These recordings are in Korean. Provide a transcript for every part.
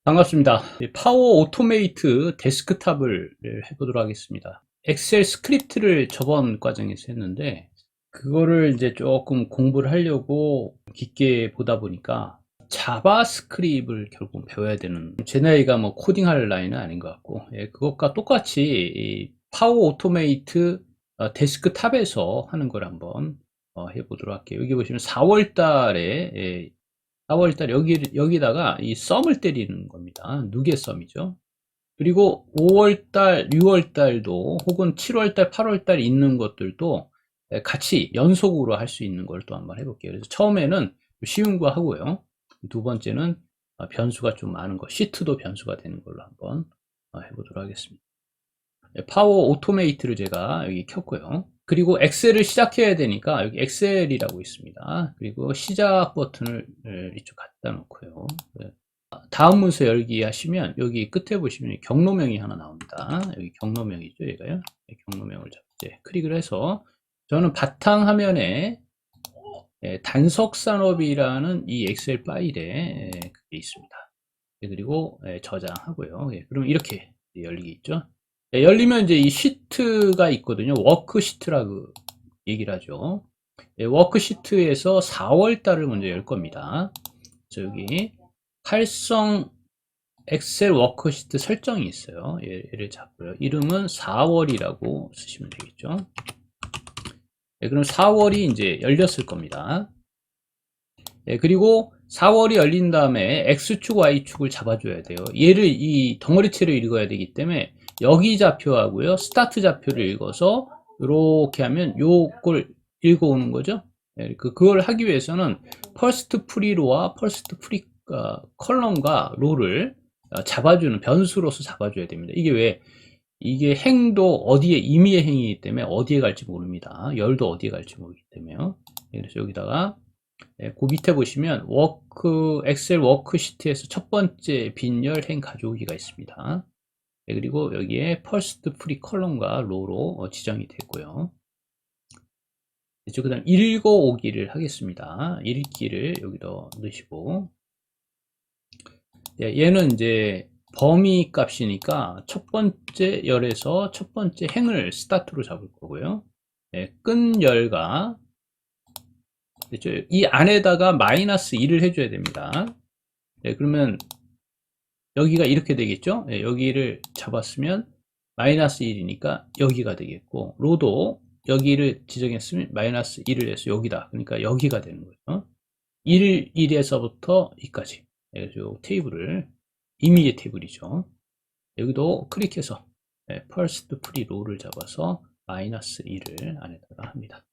반갑습니다. 파워 오토메이트 데스크탑을 해보도록 하겠습니다. 엑셀 스크립트를 저번 과정에서 했는데 그거를 이제 조금 공부를 하려고 깊게 보다 보니까 자바스크립트를 결국 배워야 되는, 제 나이가 뭐 코딩할 나이는 아닌 것 같고, 그것과 똑같이 이 파워 오토메이트 데스크탑에서 하는 걸 한번 해보도록 할게요. 여기 보시면 4월 달에 4월달 여기다가 이 썸을 때리는 겁니다. 누계 썸이죠. 그리고 5월달, 6월달도 혹은 7월달, 8월달 있는 것들도 같이 연속으로 할 수 있는 걸 또 한번 해볼게요. 그래서 처음에는 쉬운 거 하고요. 두 번째는 변수가 좀 많은 거, 시트도 변수가 되는 걸로 한번 해보도록 하겠습니다. 파워 오토메이트를 제가 여기 켰고요. 그리고 엑셀을 시작해야 되니까 여기 엑셀이라고 있습니다. 그리고 시작 버튼을 이쪽 갖다 놓고요. 다음 문서 열기 하시면 여기 끝에 보시면 경로명이 하나 나옵니다. 여기 경로명이죠, 얘가요. 경로명을 이제 클릭을 해서 저는 바탕화면에 단석산업이라는 이 엑셀 파일에 그게 있습니다. 그리고 저장하고요. 그러면 이렇게 열리겠죠. 열리면 이제 이 시트가 있거든요. 워크시트라고 얘기를 하죠. 워크시트에서 4월 달을 먼저 열 겁니다. 그래서 여기 활성 엑셀 워크시트 설정이 있어요. 얘를 잡고요. 이름은 4월이라고 쓰시면 되겠죠. 그럼 4월이 이제 열렸을 겁니다. 그리고 4월이 열린 다음에 X축, Y축을 잡아줘야 돼요. 얘를 이 덩어리체로 읽어야 되기 때문에 여기 좌표하고요, 스타트 좌표를 읽어서 이렇게 하면 요걸 읽어오는 거죠. 그걸 하기 위해서는 퍼스트 프리로와 퍼스트 프리 컬럼과 로를 잡아주는 변수로서 잡아줘야 됩니다. 이게 왜? 이게 행도 어디에 임의의 행위이기 때문에 어디에 갈지 모릅니다. 열도 어디에 갈지 모르기 때문에요. 그래서 여기다가 그 밑에 보시면 엑셀 워크시트에서 첫 번째 빈열 행 가져오기가 있습니다. 그리고 여기에 퍼스트 프리 컬럼과 로로 지정이 됐고요. 그 다음 읽어오기를 하겠습니다. 읽기를 여기다 넣으시고, 얘는 이제 범위 값이니까 첫 번째 열에서 첫 번째 행을 스타트로 잡을 거고요. 끈열과 그렇죠? 이 안에다가 마이너스 1을 해줘야 됩니다. 그러면 여기가 이렇게 되겠죠? 여기를 잡았으면 마이너스 1이니까 여기가 되겠고, 로도 여기를 지정했으면 마이너스 1을 해서 여기다. 그러니까 여기가 되는 거죠. 1에서부터 2까지. 그래서 요 테이블을, 임의의 테이블이죠. 여기도 클릭해서 퍼스트 프리 로를 잡아서 마이너스 1을 안에다가 합니다.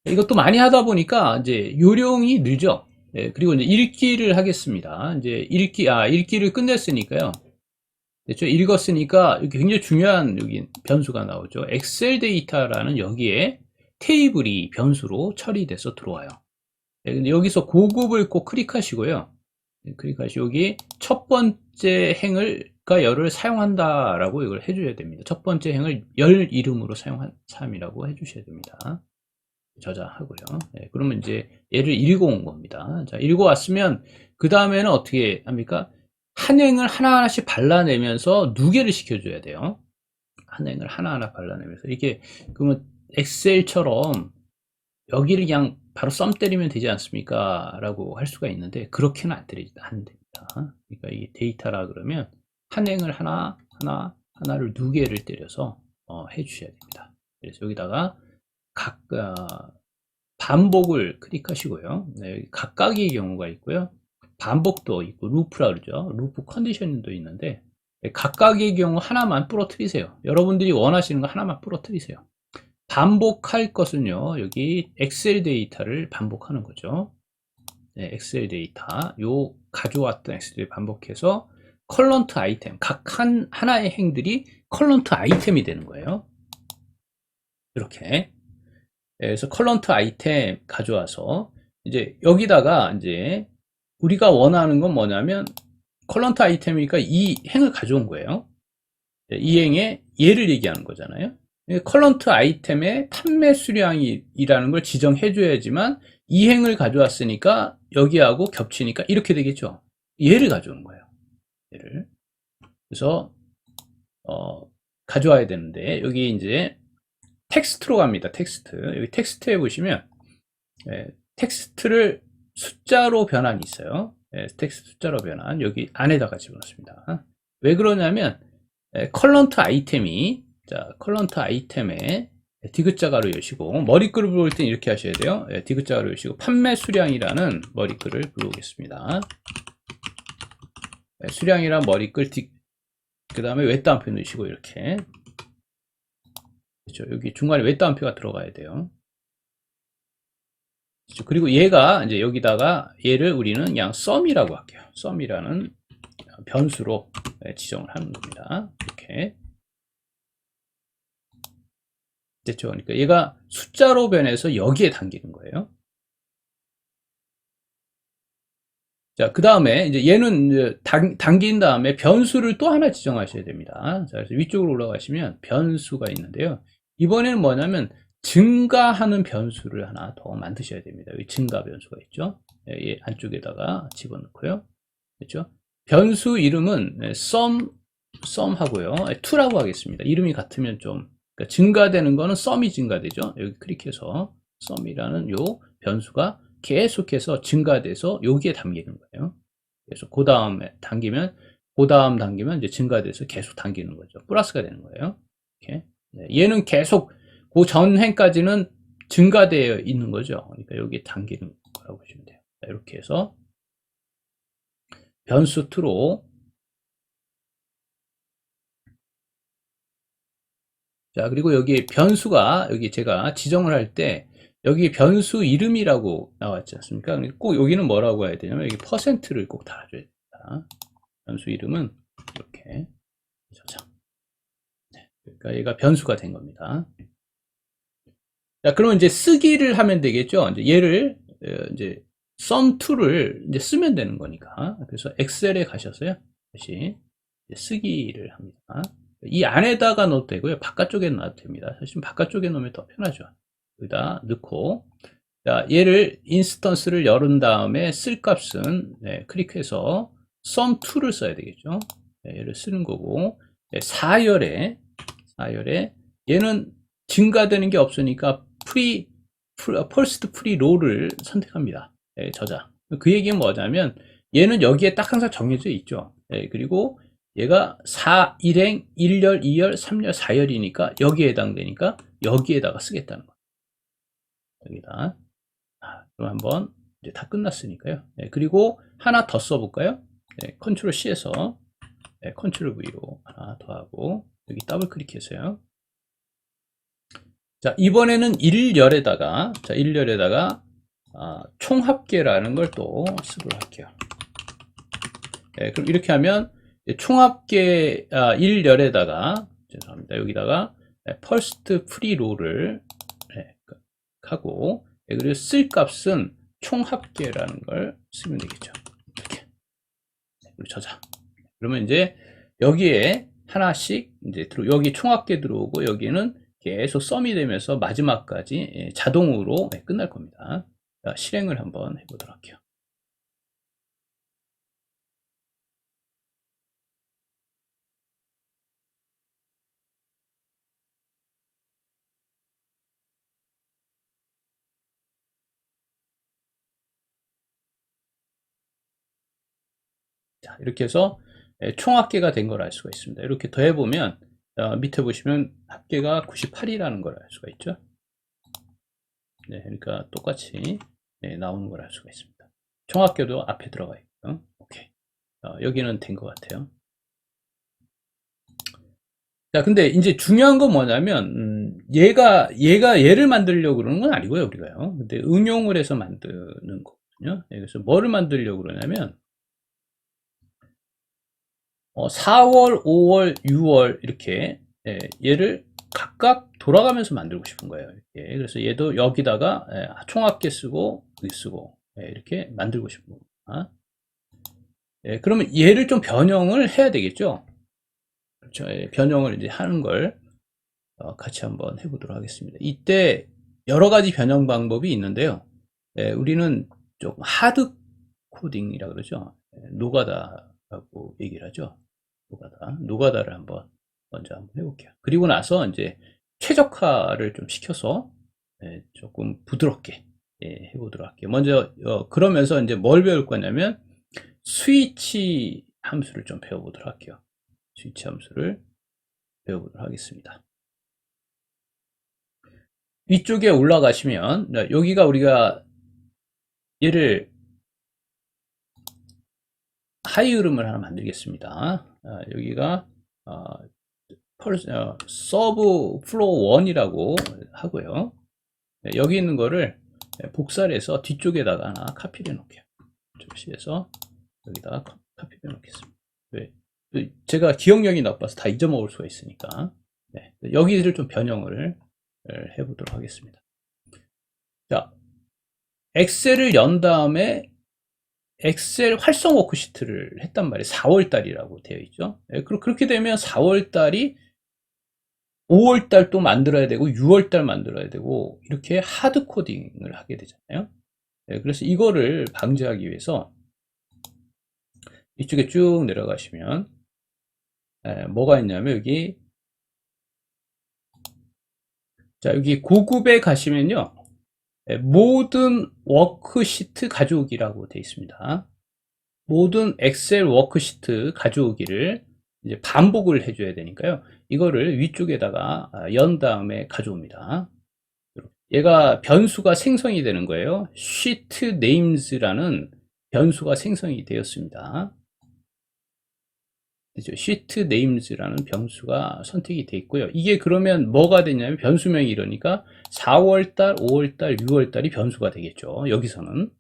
이것도 많이 하다 보니까 이제 요령이 늘죠. 그리고 이제 읽기를 하겠습니다. 이제 읽기를 끝냈으니까요. 됐죠? 읽었으니까 이렇게 굉장히 중요한 여기 변수가 나오죠. 엑셀 데이터라는 여기에 테이블이 변수로 처리돼서 들어와요. 근데 여기서 고급을 꼭 클릭하시고요. 클릭하시고 여기 첫 번째 행을 열을 사용한다라고 이걸 해줘야 됩니다. 첫 번째 행을 열 이름으로 사용한 사람이라고 해주셔야 됩니다. 저장하고요. 그러면 이제 얘를 읽어온 겁니다. 자, 읽어왔으면 그 다음에는 어떻게 합니까? 한 행을 하나하나씩 발라내면서 누계를 시켜줘야 돼요. 한 행을 하나하나 발라내면서 이게 그러면 엑셀처럼 여기를 그냥 바로 썸 때리면 되지 않습니까? 라고 할 수가 있는데 그렇게는 안 됩니다. 그러니까 이게 데이터라 그러면 한 행을 하나를 누계를 때려서 해주셔야 됩니다. 그래서 여기다가 반복을 클릭하시고요. 각각의 경우가 있고요. 반복도 있고 루프라 그러죠. 루프 컨디션도 있는데 각각의 경우 하나만 부러뜨리세요. 여러분들이 원하시는 거 하나만 부러뜨리세요. 반복할 것은요. 여기 엑셀 데이터를 반복하는 거죠. 엑셀 데이터 요 가져왔던 엑셀을 반복해서 컬런트 아이템 각 하나의 행들이 컬런트 아이템이 되는 거예요. 이렇게 그래서 컬런트 아이템 가져와서 이제 여기다가 이제 우리가 원하는 건 뭐냐면 컬런트 아이템이니까 이 행을 가져온 거예요. 이 행의 얘를 얘기하는 거잖아요. 컬런트 아이템의 판매 수량이라는 걸 지정해 줘야지만 이 행을 가져왔으니까 여기하고 겹치니까 이렇게 되겠죠. 얘를 가져오는 거예요. 얘를. 그래서 가져와야 되는데 여기 이제 텍스트로 갑니다. 텍스트. 여기 텍스트에 보시면 텍스트를 숫자로 변환이 있어요. 텍스트 숫자로 변환 여기 안에다가 집어넣습니다. 왜 그러냐면 컬런트 아이템이 컬런트 아이템에 디귿자 가로 여시고 머리글을 불러올 땐 이렇게 하셔야 돼요. 디귿자 가로 여시고 판매 수량이라는 머리글을 불러오겠습니다. 수량이란 머리글 그 다음에 외따옴표 넣으시고 이렇게 그렇죠. 여기 중간에 외따옴표가 들어가야 돼요. 그렇죠. 그리고 얘가 이제 여기다가 얘를 우리는 그냥 썸이라고 할게요. 썸이라는 변수로 지정을 하는 겁니다. 이렇게 됐죠. 그러니까 얘가 숫자로 변해서 여기에 담기는 거예요. 자, 그 다음에 이제 얘는 이제 당긴 다음에 변수를 또 하나 지정하셔야 됩니다. 자, 그래서 위쪽으로 올라가시면 변수가 있는데요. 이번에는 뭐냐면 증가하는 변수를 하나 더 만드셔야 됩니다. 여기 증가 변수가 있죠. 이 안쪽에다가 집어넣고요. 그렇죠? 변수 이름은 sum 하고요. 2라고 하겠습니다. 이름이 같으면 좀 그러니까 증가되는 거는 sum이 증가되죠. 여기 클릭해서 sum이라는 요 변수가 계속해서 증가돼서 여기에 담기는 거예요. 그래서 그 다음에 당기면 그 다음 당기면 이제 증가돼서 계속 당기는 거죠. 플러스가 되는 거예요. 이렇게. 얘는 계속 그 전행까지는 증가되어 있는 거죠. 그러니까 여기에 당기는 거라고 보시면 돼요. 자, 이렇게 해서 변수 2로 자 그리고 여기 변수가 여기 제가 지정을 할 때 여기 변수 이름이라고 나왔지 않습니까? 꼭 여기는 뭐라고 해야 되냐면 여기 퍼센트를 꼭 달아줘야 됩니다. 변수 이름은 이렇게 그러니까 얘가 변수가 된 겁니다. 자 그러면 이제 쓰기를 하면 되겠죠. 이제 얘를 이제 sum2를 이제 쓰면 되는 거니까 그래서 엑셀에 가셔서요 다시 쓰기를 합니다. 이 안에다가 넣어도 되고요 바깥쪽에 넣어도 됩니다. 사실 바깥쪽에 넣으면 더 편하죠. 여기다 넣고 자 얘를 인스턴스를 열은 다음에 쓸 값은 클릭해서 sum2를 써야 되겠죠. 얘를 쓰는 거고 4열에 얘는 증가되는 게 없으니까 first preRow를 선택합니다. 저장. 그 얘기는 뭐냐면 얘는 여기에 딱 항상 정해져 있죠. 그리고 얘가 1행, 1열, 2열, 3열, 4열이니까 여기에 해당되니까 여기에다가 쓰겠다는 거예요. 여기다. 그럼 한번 이제 다 끝났으니까요. 그리고 하나 더 써볼까요? 컨트롤 C에서 컨트롤 V로 하나 더 하고 여기 더블 클릭해서요. 자, 이번에는 1열에다가 총합계라는 걸 또 쓰도록 할게요. 그럼 이렇게 하면 총합계 1열에다가 죄송합니다. 여기다가 first preRow를 하고 그리고 쓸 값은 총합계라는 걸 쓰면 되겠죠. 이렇게 그리고 저장. 그러면 이제 여기에 하나씩 이제 여기 총합계 들어오고 여기는 계속 썸이 되면서 마지막까지 자동으로 끝날 겁니다. 자, 실행을 한번 해보도록 할게요. 자, 이렇게 해서 총합계가 된 걸 알 수가 있습니다. 이렇게 더해보면 밑에 보시면 합계가 98이라는 걸 알 수가 있죠. 네, 그러니까 똑같이 나오는 걸 알 수가 있습니다. 총합계도 앞에 들어가 있고요. 오케이. 여기는 된 것 같아요. 자, 근데 이제 중요한 건 뭐냐면 얘가 얘를 만들려고 그러는 건 아니고요, 우리가요. 근데 응용을 해서 만드는 거거든요. 그래서 뭐를 만들려고 그러냐면 4월, 5월, 6월 이렇게 얘를 각각 돌아가면서 만들고 싶은 거예요. 이렇게. 그래서 얘도 여기다가 총합계 쓰고 여기 쓰고 이렇게 만들고 싶은 겁니다. 그러면 얘를 좀 변형을 해야 되겠죠. 그렇죠. 변형을 이제 하는 걸 같이 한번 해보도록 하겠습니다. 이때 여러 가지 변형 방법이 있는데요. 우리는 좀 하드 코딩이라 그러죠. 노가다라고 얘기를 하죠. 노가다를 먼저 한번 해볼게요. 그리고 나서 이제 최적화를 좀 시켜서 조금 부드럽게 해보도록 할게요. 먼저 그러면서 이제 뭘 배울 거냐면 스위치 함수를 좀 배워보도록 할게요. 스위치 함수를 배워보도록 하겠습니다. 위쪽에 올라가시면 여기가 우리가 얘를 하이 흐름을 하나 만들겠습니다. 여기가 서브 플로우 1이라고 하고요. 여기 있는 거를 복사를 해서 뒤쪽에다가 하나 카피를 해 놓을게요. 조시해서 여기다가 카피를 해 놓겠습니다. 왜? 제가 기억력이 나빠서 다 잊어먹을 수가 있으니까. 네, 여기를 좀 변형을 해보도록 하겠습니다. 자, 엑셀을 연 다음에 엑셀 활성 워크시트를 했단 말이에요. 4월달이라고 되어 있죠. 네, 그렇게 되면 4월달이 5월달 또 만들어야 되고 6월달 만들어야 되고 이렇게 하드 코딩을 하게 되잖아요. 네, 그래서 이거를 방지하기 위해서 이쪽에 쭉 내려가시면 뭐가 있냐면 여기 9급에 가시면요. 모든 워크시트 가져오기라고 되어 있습니다. 모든 엑셀 워크시트 가져오기를 이제 반복을 해줘야 되니까요. 이거를 위쪽에다가 연 다음에 가져옵니다. 얘가 변수가 생성이 되는 거예요. sheet names라는 변수가 생성이 되었습니다. 그죠? sheet names라는 변수가 선택이 되어 있고요. 이게 그러면 뭐가 되냐면 변수명이 이러니까 4월달, 5월달, 6월달이 변수가 되겠죠. 여기서는.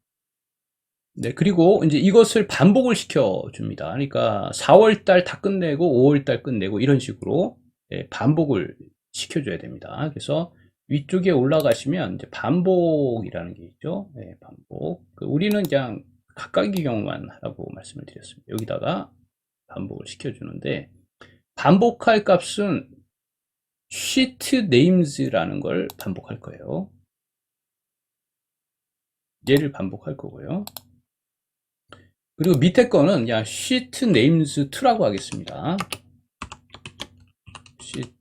네, 그리고 이제 이것을 반복을 시켜줍니다. 그러니까 4월달 다 끝내고 5월달 끝내고 이런 식으로 반복을 시켜줘야 됩니다. 그래서 위쪽에 올라가시면 이제 반복이라는 게 있죠. 네, 반복. 우리는 그냥 각각의 경우만 하라고 말씀을 드렸습니다. 여기다가 반복을 시켜주는데 반복할 값은 sheet names라는 걸 반복할 거예요. 얘를 반복할 거고요. 그리고 밑에 거는 그냥 sheet names 2라고 하겠습니다. sheet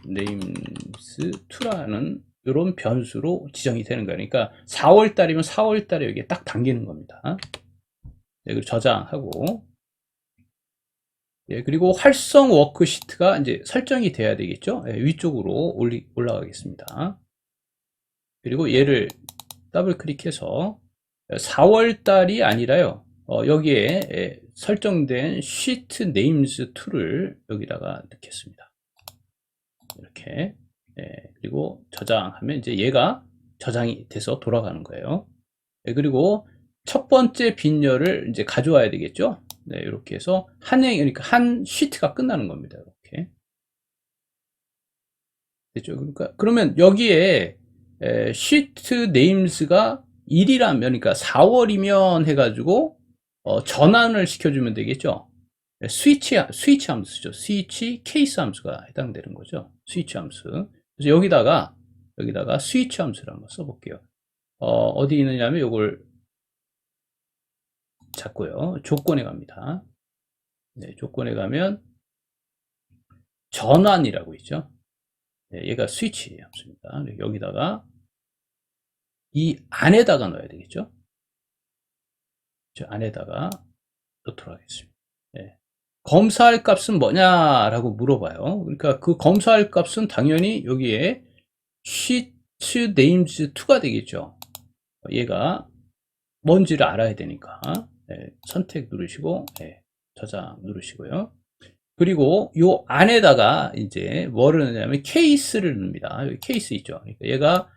names 2라는 이런 변수로 지정이 되는 거예요. 그러니까 4월 달이면 4월 달에 여기에 딱 당기는 겁니다. 네, 그리고 저장하고 그리고 활성 워크시트가 이제 설정이 돼야 되겠죠. 위쪽으로 올라가겠습니다. 그리고 얘를 더블 클릭해서 4월 달이 아니라요. 여기에 설정된 sheet names 2를 여기다가 넣겠습니다. 이렇게. 그리고 저장하면 이제 얘가 저장이 돼서 돌아가는 거예요. 그리고 첫 번째 빈열을 이제 가져와야 되겠죠. 네, 이렇게 해서 그러니까 한 시트가 끝나는 겁니다. 이렇게. 됐죠? 그러니까, 그러면 여기에, 시트 네임스가 1이라면, 그러니까 4월이면 해가지고, 전환을 시켜주면 되겠죠? 스위치 함수죠. 스위치 케이스 함수가 해당되는 거죠. 스위치 함수. 그래서 여기다가 스위치 함수를 한번 써볼게요. 어디 있느냐면 요걸 잡고요. 조건에 갑니다. 네, 조건에 가면 전환이라고 있죠. 네, 얘가 스위치 함수입니다. 여기다가 이 안에다가 넣어야 되겠죠. 저 안에다가 넣도록 하겠습니다. 네. 검사할 값은 뭐냐라고 물어봐요. 그러니까 그 검사할 값은 당연히 여기에 sheet names 2가 되겠죠. 얘가 뭔지를 알아야 되니까 선택 누르시고 저장 누르시고요. 그리고 요 안에다가 이제 뭐를 넣냐면 케이스를 넣습니다. 여기 케이스 있죠. 그러니까 얘가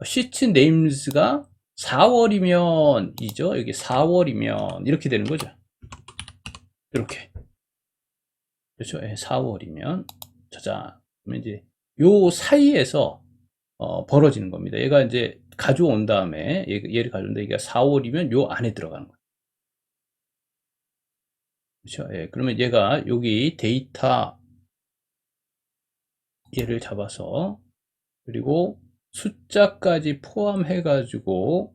sheet names가 4월이면이죠. 여기 4월이면 이렇게 되는 거죠. 이렇게. 그렇죠. 4월이면 저장. 그러면 이제 요 사이에서 벌어지는 겁니다. 얘가 이제 가져온 다음에 얘를 가져온다. 얘가 4월이면 요 안에 들어가는 거예요. 그렇죠. 그러면 얘가 여기 데이터 얘를 잡아서 그리고 숫자까지 포함해 가지고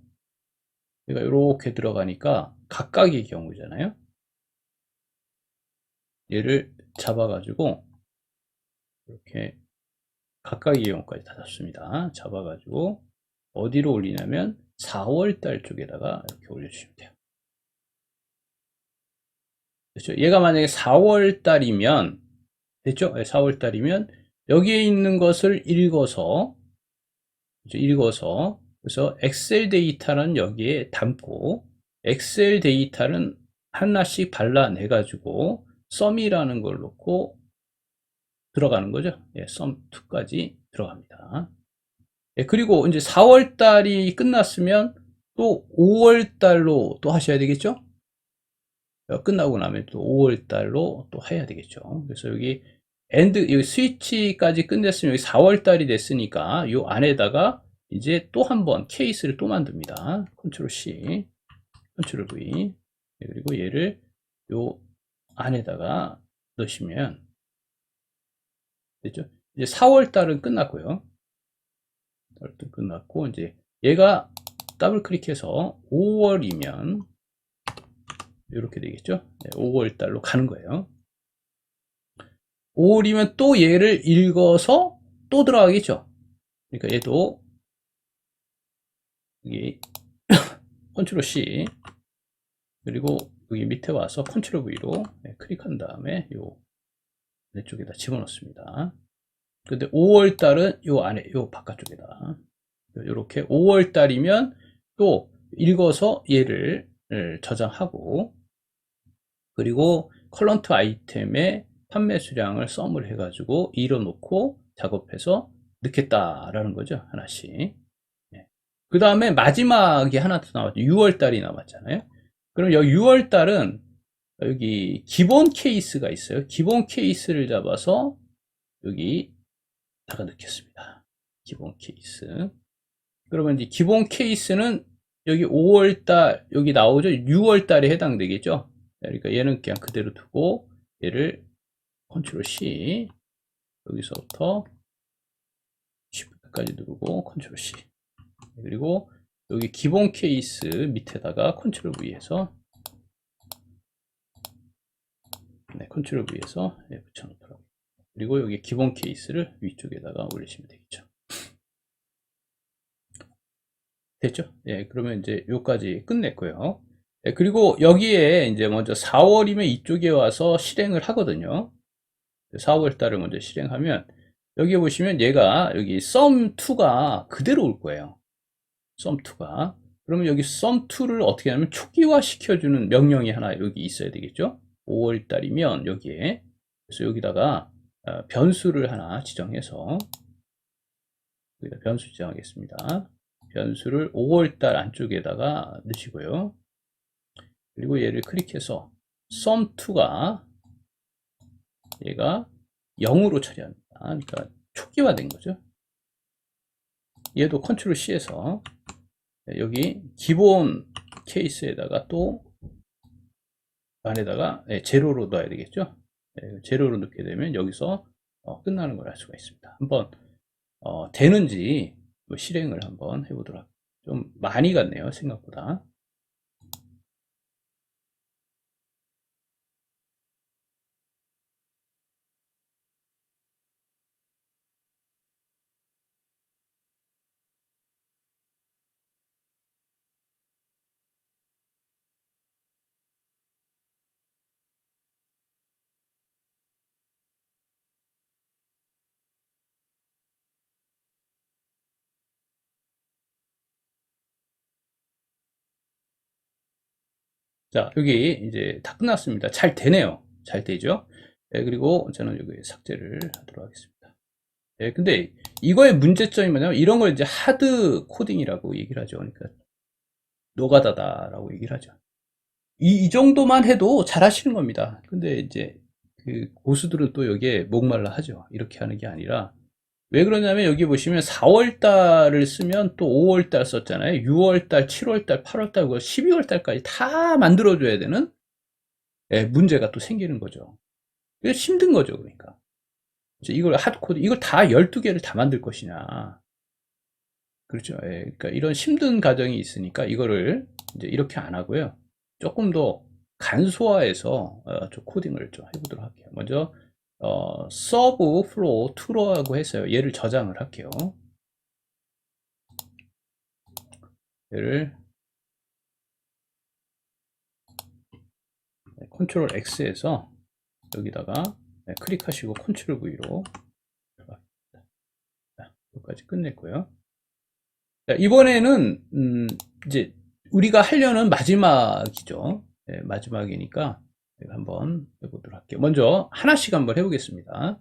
얘가 이렇게 들어가니까 각각의 경우잖아요. 얘를 잡아가지고 이렇게 각각의 경우까지 다 잡습니다. 잡아가지고 어디로 올리냐면 4월달 쪽에다가 이렇게 올려주시면 돼요. 그렇죠? 얘가 만약에 4월달이면 됐죠? 4월달이면 여기에 있는 것을 읽어서 그래서 엑셀 데이터는 여기에 담고 엑셀 데이터는 하나씩 발라내 가지고 썸이라는 걸 놓고 들어가는 거죠. 예, 썸2까지 들어갑니다. 예, 그리고 이제 4월 달이 끝났으면 또 5월 달로 또 하셔야 되겠죠? 끝나고 나면 또 5월 달로 또 해야 되겠죠. 그래서 여기 여기 스위치까지 끝냈으면 여기 4월 달이 됐으니까 이 안에다가 이제 또 한 번 케이스를 또 만듭니다. 컨트롤 C, 컨트롤 V. 그리고 얘를 요 안에다가 넣으시면 됐죠? 이제 4월 달은 끝났고요. 끝났고 이제 얘가 더블 클릭해서 5월이면 이렇게 되겠죠? 5월 달로 가는 거예요. 5월이면 또 얘를 읽어서 또 들어가겠죠? 그러니까 얘도 여기 컨트롤 C 그리고 여기 밑에 와서 컨트롤 V로 클릭한 다음에 요 안쪽에다 집어넣습니다. 근데 5월 달은 요 안에 요 바깥쪽에다 이렇게 5월 달이면 또 읽어서 얘를 저장하고 그리고 컬런트 아이템에 판매 수량을 썸을 해가지고 이뤄놓고 작업해서 넣겠다라는 거죠. 하나씩. 그 다음에 마지막에 하나 더 남았죠. 6월 달이 남았잖아요. 그럼 여기 6월 달은 여기 기본 케이스가 있어요. 기본 케이스를 잡아서 여기다가 넣겠습니다. 기본 케이스. 그러면 이제 기본 케이스는 여기 5월 달 여기 나오죠. 6월 달에 해당되겠죠. 그러니까 얘는 그냥 그대로 두고 얘를 컨트롤 C 여기서부터 Shift까지 누르고 컨트롤 C 그리고 여기 기본 케이스 밑에다가 컨트롤 V에서 컨트롤 V에서 붙여놓도록 그리고 여기 기본 케이스를 위쪽에다가 올리시면 되겠죠. 됐죠? 예, 그러면 이제 요까지 끝냈고요. 예, 그리고 여기에 이제 먼저 4월이면 이쪽에 와서 실행을 하거든요. 4월 달을 먼저 실행하면 여기 보시면 얘가 여기 sum2가 그대로 올 거예요. sum2가. 그러면 여기 sum2를 어떻게 하냐면 초기화 시켜주는 명령이 하나 여기 있어야 되겠죠. 5월 달이면 여기에 그래서 여기다가 변수를 하나 지정해서 여기다 변수 지정하겠습니다. 변수를 5월 달 안쪽에다가 넣으시고요. 그리고 얘를 클릭해서 sum2가 얘가 0으로 처리합니다. 그러니까 초기화된 거죠. 얘도 컨트롤 C에서 여기 기본 케이스에다가 또 안에다가 제로로 넣어야 되겠죠. 제로로 넣게 되면 여기서 끝나는 걸 알 수가 있습니다. 한번 되는지 실행을 한번 해보도록 할게요. 좀 많이 갔네요, 생각보다. 자, 여기 이제 다 끝났습니다. 잘 되네요. 잘 되죠? 그리고 저는 여기 삭제를 하도록 하겠습니다. 근데 이거의 문제점이 뭐냐면 이런 걸 이제 하드 코딩이라고 얘기를 하죠. 그러니까 노가다다라고 얘기를 하죠. 이 정도만 해도 잘 하시는 겁니다. 근데 이제 그 고수들은 또 여기에 목말라 하죠. 이렇게 하는 게 아니라 왜 그러냐면 여기 보시면 4월달을 쓰면 또 5월달 썼잖아요. 6월달, 7월달, 8월달, 12월달까지 다 만들어줘야 되는 문제가 또 생기는 거죠. 이게 힘든 거죠. 그러니까 이걸 하드코드 이걸 다 12개를 다 만들 것이냐. 그렇죠. 그러니까 이런 힘든 과정이 있으니까 이거를 이제 이렇게 안 하고요. 조금 더 간소화해서 좀 코딩을 좀 해보도록 할게요. 먼저 서브 플로우 2라고 해서요. 얘를 저장을 할게요. 얘를 컨트롤 X에서 여기다가 클릭하시고 컨트롤 V로 여기까지 끝냈고요. 자, 이번에는 이제 우리가 하려는 마지막이죠. 네, 마지막이니까 한번 해보도록 할게요. 먼저 하나씩 한번 해보겠습니다.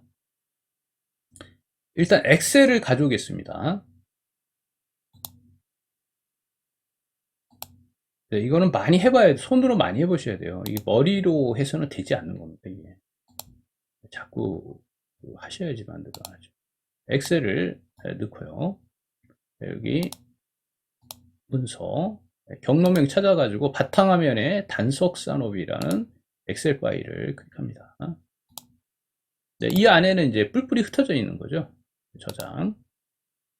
일단 엑셀을 가져오겠습니다. 네, 이거는 많이 해봐야 손으로 많이 해보셔야 돼요. 이게 머리로 해서는 되지 않는 겁니다. 이게 자꾸 하셔야지 만들어가죠. 엑셀을 넣고요. 여기 문서 경로명 찾아가지고 바탕화면에 단석산업이라는 엑셀 파일을 클릭합니다. 네, 이 안에는 이제 뿔뿔이 흩어져 있는 거죠. 저장.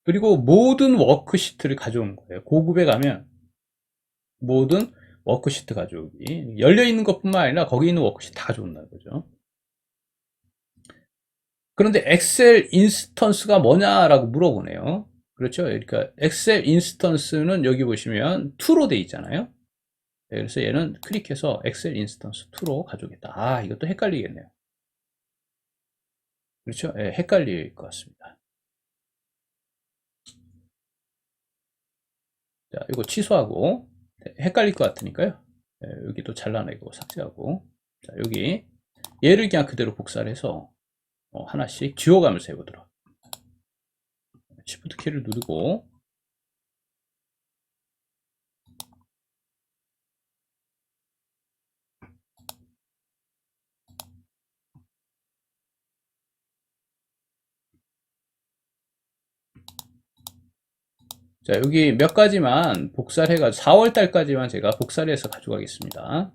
그리고 모든 워크시트를 가져오는 거예요. 고급에 가면 모든 워크시트 가져오기. 열려 있는 것뿐만 아니라 거기 있는 워크시트 다 가져온다는 거죠. 그런데 엑셀 인스턴스가 뭐냐라고 물어보네요. 그렇죠. 그러니까 엑셀 인스턴스는 여기 보시면 2로 돼 있잖아요. 네, 그래서 얘는 클릭해서 엑셀 인스턴스 2로 가져오겠다. 아, 이것도 헷갈리겠네요. 그렇죠. 네, 헷갈릴 것 같습니다. 자, 이거 취소하고 헷갈릴 것 같으니까요. 네, 여기도 잘라내고 삭제하고 자, 여기 얘를 그냥 그대로 복사를 해서 하나씩 지워가면서 해보도록. Shift 키를 누르고 자, 여기 몇 가지만 복사를 해가지고 4월 달까지만 제가 복사를 해서 가져가겠습니다.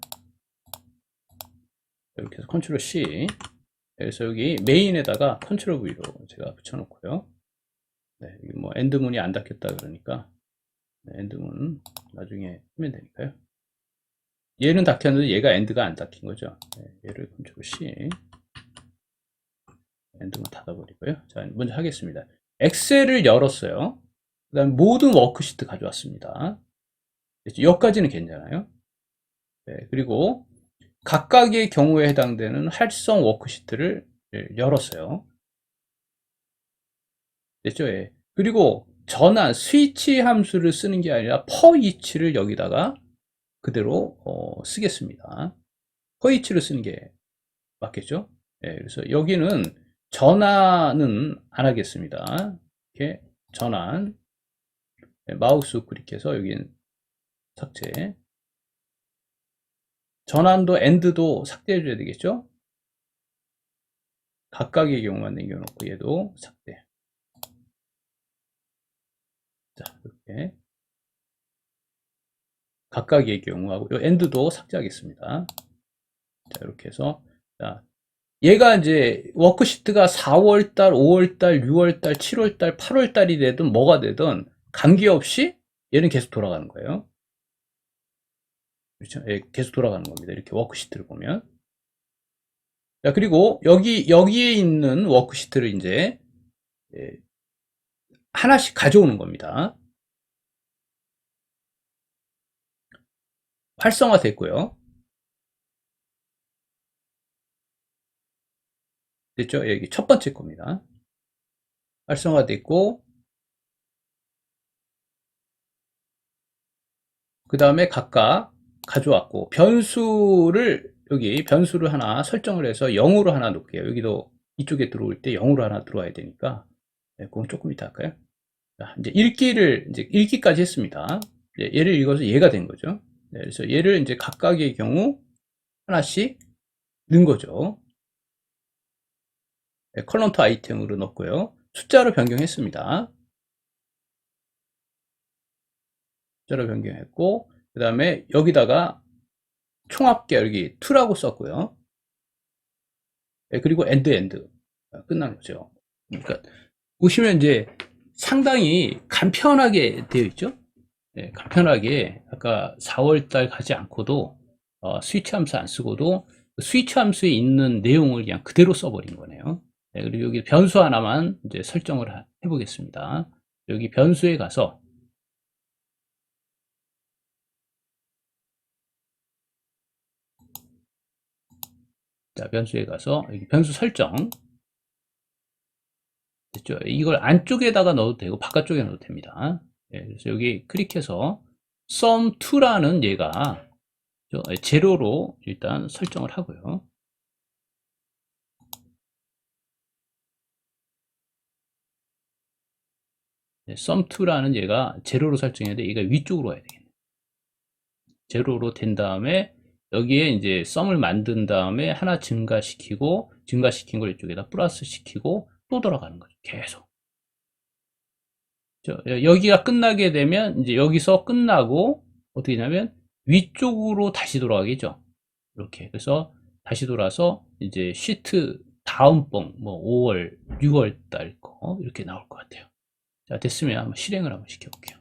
이렇게 해서 컨트롤 C. 그래서 여기 메인에다가 컨트롤 V로 제가 붙여놓고요. 네, 여기 뭐 엔드문이 안 닫혔다 그러니까 네, 엔드문 나중에 하면 되니까요. 얘는 닫혔는데 얘가 엔드가 안 닫힌 거죠. 네, 얘를 컨트롤 C. 엔드문 닫아버리고요. 자, 먼저 하겠습니다. 엑셀을 열었어요. 그 다음 모든 워크시트 가져왔습니다. 여기까지는 괜찮아요. 네, 그리고 각각의 경우에 해당되는 활성 워크시트를 열었어요. 됐죠? 예. 그리고 전환, 스위치 함수를 쓰는 게 아니라 퍼이치를 여기다가 그대로 쓰겠습니다. 퍼이치를 쓰는 게 맞겠죠? 예, 그래서 여기는 전환은 안 하겠습니다. 이렇게 전환, 마우스 클릭해서 여기는 삭제, 전환도 엔드도 삭제해 줘야 되겠죠? 각각의 경우만 남겨놓고 얘도 삭제. 자, 이렇게 각각의 경우하고 요 엔드도 삭제하겠습니다. 자, 이렇게 해서 자, 얘가 이제 워크시트가 4월달, 5월달, 6월달, 7월달, 8월달이 되든 뭐가 되든 관계없이 얘는 계속 돌아가는 거예요. 그렇죠? 예, 계속 돌아가는 겁니다. 이렇게 워크시트를 보면. 자, 그리고 여기에 있는 워크시트를 이제 예, 하나씩 가져오는 겁니다. 활성화 됐고요. 됐죠? 여기 첫 번째 겁니다. 활성화 됐고, 그 다음에 각각 가져왔고, 여기 변수를 하나 설정을 해서 0으로 하나 놓을게요. 여기도 이쪽에 들어올 때 0으로 하나 들어와야 되니까, 네, 그건 조금 이따 할까요? 자, 이제 읽기까지 했습니다. 얘를 읽어서 얘가 된 거죠. 네, 그래서 얘를 이제 각각의 경우 하나씩 넣은 거죠. 네, 컬럼투 아이템으로 넣고요. 숫자로 변경했습니다. 숫자로 변경했고, 그 다음에 여기다가 총합계열기 2라고 썼고요. 네, 그리고 엔드 끝난 거죠. 그러니까 보시면 이제 상당히 간편하게 되어 있죠. 네, 간편하게 아까 4월달 가지 않고도 스위치 함수 안 쓰고도 스위치 함수에 있는 내용을 그냥 그대로 써버린 거네요. 네, 그리고 여기 변수 하나만 이제 설정을 해보겠습니다. 여기 변수에 가서 자, 변수에 가서 여기 변수 설정 됐죠? 이걸 안쪽에다가 넣어도 되고 바깥쪽에 넣어도 됩니다. 네, 그래서 여기 클릭해서 sum2라는 얘가 제로로 일단 설정을 하고요. 네, sum2라는 얘가 제로로 설정해야 돼. 얘가 위쪽으로 와야 되겠네. 제로로 된 다음에 여기에 이제 썸을 만든 다음에 하나 증가시키고 증가시킨 걸 이쪽에다 플러스 시키고 또 돌아가는 거죠. 계속. 여기가 끝나게 되면 이제 여기서 끝나고 어떻게 되냐면 위쪽으로 다시 돌아가겠죠. 이렇게. 그래서 다시 돌아서 이제 시트 다음 번, 뭐 5월, 6월 달 거 이렇게 나올 것 같아요. 자, 됐으면 한번 실행을 한번 시켜볼게요.